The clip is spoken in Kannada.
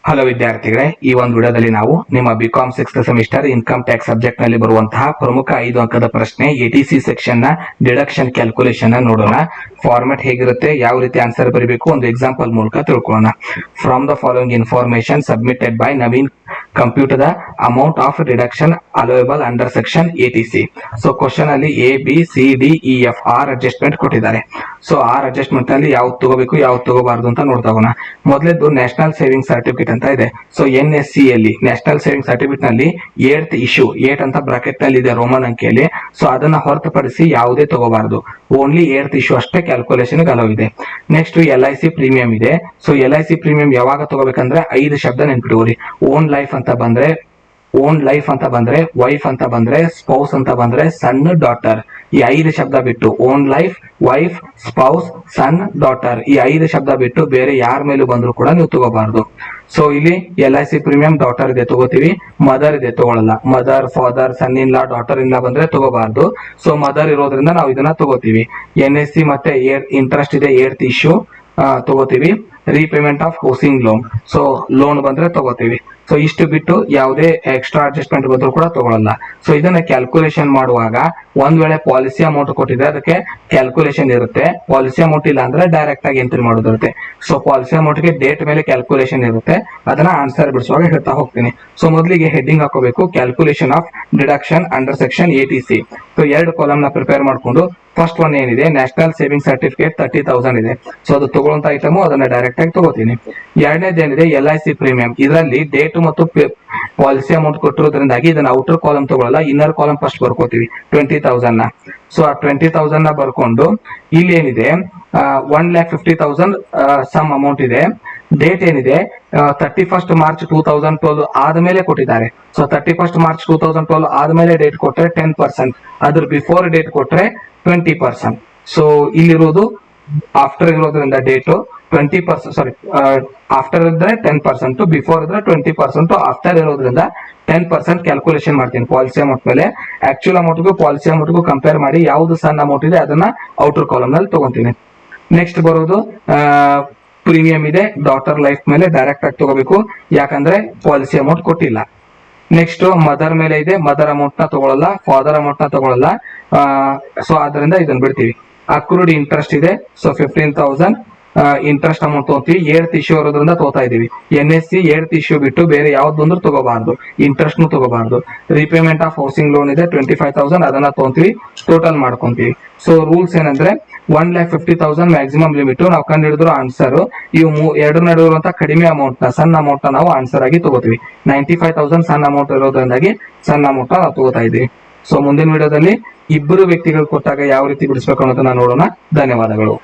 ಹಲೋ ವಿದ್ಯಾರ್ಥಿಗಳೇ, ಈ ಒಂದು ವಿಡಿಯೋದಲ್ಲಿ ನಾವು ನಿಮ್ಮ BCom 6th semester income tax subject ನಲ್ಲಿ ಬರುವಂತಹ ಪ್ರಮುಖ 5 ಅಂಕದ ಪ್ರಶ್ನೆ ಎಟಿಸಿ ಸೆಕ್ಷನ್ ನ ಡಿಡಕ್ಷನ್ ಕ್ಯಾಲ್ಕುಲೇಷನ್ ನೋಡೋಣ. ಫಾರ್ಮೆಟ್ ಹೇಗಿರುತ್ತೆ, ಯಾವ ರೀತಿ ಆನ್ಸರ್ ಬರಬೇಕು, ಒಂದು ಎಕ್ಸಾಂಪಲ್ ಮೂಲಕ ತಿಳ್ಕೊಳ್ಳೋಣ. From the following information submitted by Naveen compute the amount of deduction allowable under section eighty C. So question ಅಲ್ಲಿ ABCDEF 6 ಅಡ್ಜಸ್ಟ್ಮೆಂಟ್ ಕೊಟ್ಟಿದ್ದಾರೆ. ಸೊ 6 ಅಡ್ಜಸ್ಟ್ಮೆಂಟ್ ಅಲ್ಲಿ ಯಾವ್ದು ತಗೋಬೇಕು ಯಾವ್ದು ತಗೋಬಾರ್ದು ಅಂತ ನೋಡ್ತಾ ಹೋಗೋಣ. ಮೊದಲೇದು ನ್ಯಾಷನಲ್ ಸೇವಿಂಗ್ ಸರ್ಟಿಫಿಕೇಟ್ ಅಂತ ಇದೆ. ಸೊ NSC ಅಲ್ಲಿ ನ್ಯಾಷನಲ್ ಸೇವಿಂಗ್ ಸರ್ಟಿಫಿಕೇಟ್ ನಲ್ಲಿ 8th ಇಶ್ಯೂ 8 ಅಂತ ಬ್ರಾಕೆಟ್ ನಲ್ಲಿ ಇದೆ ರೋಮನ್ ಅಂಕೆಯಲ್ಲಿ. ಸೊ ಅದನ್ನ ಹೊರತುಪಡಿಸಿ ಯಾವುದೇ ತಗೋಬಾರ್ದು, ಓನ್ಲಿ 8th ಇಶ್ಯೂ ಅಷ್ಟೇ ಕ್ಯಾಲ್ಕುಲೇಷನ್ ಅಲೋ ಇದೆ. ನೆಕ್ಸ್ಟ್ LIC ಪ್ರೀಮಿಯಂ ಇದೆ. ಸೊ LIC ಪ್ರೀಮಿಯಂ ಯಾವಾಗ ತಗೋಬೇಕಂದ್ರೆ 5 ಶಬ್ದ ನೆನ್ಪಿಟ್ಕೋರಿ. ಓನ್ ಲೈಫ್ ಅಂತ ಬಂದ್ರೆ, ಓನ್ ಲೈಫ್ ಅಂತ ಬಂದ್ರೆ, ವೈಫ್ ಅಂತ ಬಂದ್ರೆ, ಸ್ಪೌಸ್ ಅಂತ ಬಂದ್ರೆ, ಸನ್, ಡಾಟರ್, ಈ 5 ಶಬ್ದ ಬಿಟ್ಟು ಓನ್ ಲೈಫ್, ವೈಫ್, ಸ್ಪೌಸ್, ಸನ್, ಡಾಟರ್ ಈ 5 ಶಬ್ದ ಬಿಟ್ಟು ಬೇರೆ ಯಾರ ಮೇಲೂ ಬಂದ್ರು ಕೂಡ ನೀವು ತಗೋಬಾರ್ದು. ಸೊ ಇಲ್ಲಿ LIC ಪ್ರೀಮಿಯಂ ಡಾಟರ್ ಇದೆ ತಗೋತೀವಿ, ಮದರ್ ಇದೆ ತಗೊಳಲ್ಲ. Mother, father, son in law, daughter in law ಬಂದ್ರೆ ತಗೋಬಾರ್ದು. ಸೊ ಮದರ್ ಇರೋದ್ರಿಂದ ನಾವು ಇದನ್ನ ತಗೋತೀವಿ. NSC ಮತ್ತೆ ಇಂಟ್ರೆಸ್ಟ್ ಇದೆ 8th ಇಶ್ಯೂ ತಗೋತೀವಿ. Repayment of housing loan, so loan ಬಂದ್ರೆ ತಗೋತೀವಿ. ಸೊ ಇಷ್ಟು ಬಿಟ್ಟು ಯಾವುದೇ ಎಕ್ಸ್ಟ್ರಾ ಅಡ್ಜಸ್ಟ್ಮೆಂಟ್ ಬಂದ್ರು ಕೂಡ ತಗೊಳ್ಳಲ್ಲ. ಸೊ ಇದನ್ನ ಕ್ಯಾಲ್ಕುಲೇಷನ್ ಮಾಡುವಾಗ ಒಂದ್ ವೇಳೆ ಪಾಲಿಸಿ ಅಮೌಂಟ್ ಕೊಟ್ಟಿದ್ರೆ ಅದಕ್ಕೆ ಕ್ಯಾಲ್ಕುಲೇಷನ್ ಇರುತ್ತೆ, ಪಾಲಿಸಿ ಅಮೌಂಟ್ ಇಲ್ಲ ಅಂದ್ರೆ ಡೈರೆಕ್ಟ್ ಆಗಿ ಎಂಟ್ರಿ ಮಾಡೋದಿರುತ್ತೆ. ಸೊ ಪಾಲಿಸಿ ಅಮೌಂಟ್ ಗೆ ಡೇಟ್ ಮೇಲೆ ಕ್ಯಾಲ್ಕುಲೇಷನ್ ಇರುತ್ತೆ, ಅದನ್ನ ಆನ್ಸರ್ ಬಿಡಿಸುವಾಗ ಹೇಳ್ತಾ ಹೋಗ್ತೀನಿ. ಸೊ ಮೊದಲಿಗೆ ಹೆಡ್ಡಿಂಗ್ ಹಾಕೋಬೇಕು, calculation of deduction under section eighty C. So 2 column ನ ಪ್ರಿಪೇರ್ ಮಾಡ್ಕೊಂಡು ಫಸ್ಟ್ ಒನ್ ಏನಿದೆ ನ್ಯಾಷನಲ್ ಸೇವಿಂಗ್ ಸರ್ಟಿಫಿಕೇಟ್ 30,000 ಇದೆ. ಸೊ ಅದು ತಗೊಳ್ಳೋಂತ ಐಟಮ್, ಅದನ್ನ ಡೈರೆಕ್ಟ್ ಆಗಿ ತಗೋತೀನಿ. ಎರಡನೇದೇನಿದೆ LIC ಪ್ರೀಮಿಯಂ, ಇದರಲ್ಲಿ ಡೇಟ್ ಮತ್ತು ಪಾಲಿಸಿ ಅಮೌಂಟ್ ಕೊಟ್ಟಿರೋದ್ರಿಂದಾಗಿ ಇದನ್ನ ಔಟರ್ ಕಾಲಮ್ ತಗೊಳ್ಳಲ್ಲ, ಇನ್ನರ್ ಕಾಲಮ್ ಫಸ್ಟ್ ಬರ್ಕೋತೀವಿ 20,000 ನ. ಸೊ ಆ 20,000 ನ ಬರ್ಕೊಂಡು ಇಲ್ಲಿ ಏನಿದೆ 1,50,000 ಸಮ್ ಅಮೌಂಟ್ ಇದೆ. ಡೇಟ್ ಏನಿದೆ 31st ಮಾರ್ಚ್ 2012 ಆದ್ಮೇಲೆ ಕೊಟ್ಟಿದ್ದಾರೆ. ಸೊ 31st ಮಾರ್ಚ್ 2012 ಆದ್ಮೇಲೆ ಡೇಟ್ ಕೊಟ್ರೆ 10%, ಅದ್ರ ಬಿಫೋರ್ ಡೇಟ್ ಕೊಟ್ರೆ 20%. ಸೊ ಇಲ್ಲಿರೋದು ಆಫ್ಟರ್ ಇರೋದ್ರಿಂದ ಡೇಟು 20%, ಸಾರಿ ಆಫ್ಟರ್ ಇದ್ರೆ 10%, ಬಿಫೋರ್ ಇದ್ರೆ 20%, ಆಫ್ಟರ್ ಇರೋದ್ರಿಂದ 10% ಕ್ಯಾಲ್ಕುಲೇಷನ್ ಮಾಡ್ತೀನಿ ಪಾಲಿಸಿ ಅಮೌಂಟ್ ಮೇಲೆ. ಆಕ್ಚುಯಲ್ ಅಮೌಂಟ್ಗೂ ಪಾಲಿಸಿ ಅಮೌಂಟ್ಗೂ ಕಂಪೇರ್ ಮಾಡಿ ಯಾವ್ದು ಸಣ್ಣ ಅಮೌಂಟ್ ಇದೆ ಅದನ್ನ ಔಟರ್ ಕಾಲಮ್ ನಲ್ಲಿ ತಗೊಂತೀನಿ. ನೆಕ್ಸ್ಟ್ ಬರೋದು ಪ್ರೀಮಿಯಂ ಇದೆ, ಡಾಟರ್ ಲೈಫ್ ಮೇಲೆ ಡೈರೆಕ್ಟ್ ಆಗಿ ತಗೋಬೇಕು, ಯಾಕಂದ್ರೆ ಪಾಲಿಸಿ ಅಮೌಂಟ್ ಕೊಟ್ಟಿಲ್ಲ. ನೆಕ್ಸ್ಟ್ ಮದರ್ ಮೇಲೆ ಇದೆ, ಮದರ್ ಅಮೌಂಟ್ ನ ತಗೊಳ್ಳಲ್ಲ, ಫಾದರ್ ಅಮೌಂಟ್ ನ ತಗೊಳ್ಳಲ್ಲ. ಸೊ ಅದರಿಂದ ಇದನ್ನ ಬಿಡ್ತೀವಿ. ಅಕ್ರೂಡ್ ಇಂಟ್ರೆಸ್ಟ್ ಇದೆ, ಸೊ 15,000 ಇಂಟ್ರೆಸ್ಟ್ ಅಮೌಂಟ್ ತಗೋತೀವಿ. 8th ಇಶ್ಯೂ ಇರೋದ್ರಿಂದ ತಗೋತಾ ಇದೀವಿ. NSC 8th ಇಶ್ಯೂ ಬಿಟ್ಟು ಬೇರೆ ಯಾವ್ದು ಬಂದ್ರು ತಗೋಬಾರ್ದು, ಇಂಟ್ರೆಸ್ಟ್ ನು ತಗೋಬಾರ್ದು. ರೀಪೇಮೆಂಟ್ ಆಫ್ ಹೌಸಿಂಗ್ ಲೋನ್ ಇದೆ 25,000, ಅದನ್ನ ತಗೊಂತೀವಿ, ಟೋಟಲ್ ಮಾಡ್ಕೊಂತೀವಿ. ಸೊ ರೂಲ್ಸ್ ಏನಂದ್ರೆ 1,50,000 ಮ್ಯಾಕ್ಸಿಮಮ್ ಲಿಮಿಟ್ ನಾವು ಕಂಡು ಹಿಡಿದ್ರು ಆನ್ಸರ್. ಇವು ಎರಡು ನಡುವಿರುವಂತ ಕಡಿಮೆ ಅಮೌಂಟ್ ನ, ಸಣ್ಣ ಅಮೌಂಟ್ ನ ನಾವು ಆನ್ಸರ್ ಆಗಿ ತಗೋತೀವಿ. 95,000 ಸಣ್ಣ ಅಮೌಂಟ್ ಇರೋದ್ರಿಂದಾಗಿ ಸಣ್ಣ ಅಮೌಂಟ್ ನಾವು ತಗೋತಾ ಇದೀವಿ. ಸೊ ಮುಂದಿನ ವಿಡಿಯೋದಲ್ಲಿ ಇಬ್ಬರು ವ್ಯಕ್ತಿಗಳು ಕೊಟ್ಟಾಗ ಯಾವ ರೀತಿ ಬಿಡಿಸ್ಬೇಕು ಅನ್ನೋದನ್ನ ನೋಡೋಣ. ಧನ್ಯವಾದಗಳು.